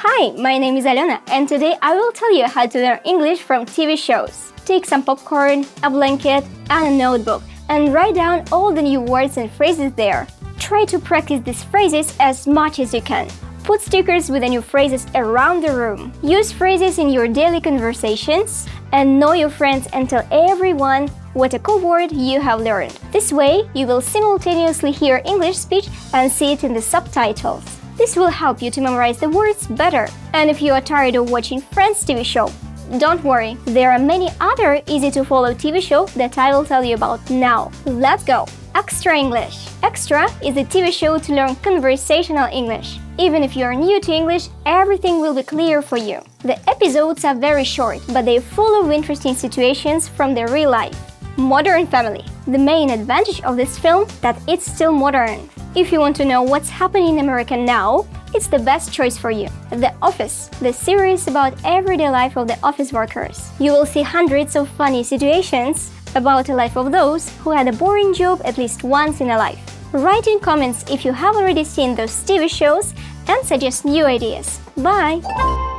Hi, my name is Alena, and today I will tell you how to learn English from TV shows. Take some popcorn, a blanket, and a notebook, and write down all the new words and phrases there. Try to practice these phrases as much as you can. Put stickers with the new phrases around the room. Use phrases in your daily conversations, and know your friends and tell everyone what a cool word you have learned. This way, you will simultaneously hear English speech and see it in the subtitles. This will help you to memorize the words better. And if you are tired of watching Friends TV show, don't worry, there are many other easy-to-follow TV shows that I will tell you about now. Let's go! Extra English. Extra is a TV show to learn conversational English. Even if you are new to English, everything will be clear for you. The episodes are very short, but they are full of interesting situations from their real life. Modern Family. The main advantage of this film that it's still modern. If you want to know what's happening in America now, it's the best choice for you. The Office, the series about everyday life of the office workers. You will see hundreds of funny situations about the life of those who had a boring job at least once in a life. Write in comments if you have already seen those TV shows and suggest new ideas. Bye!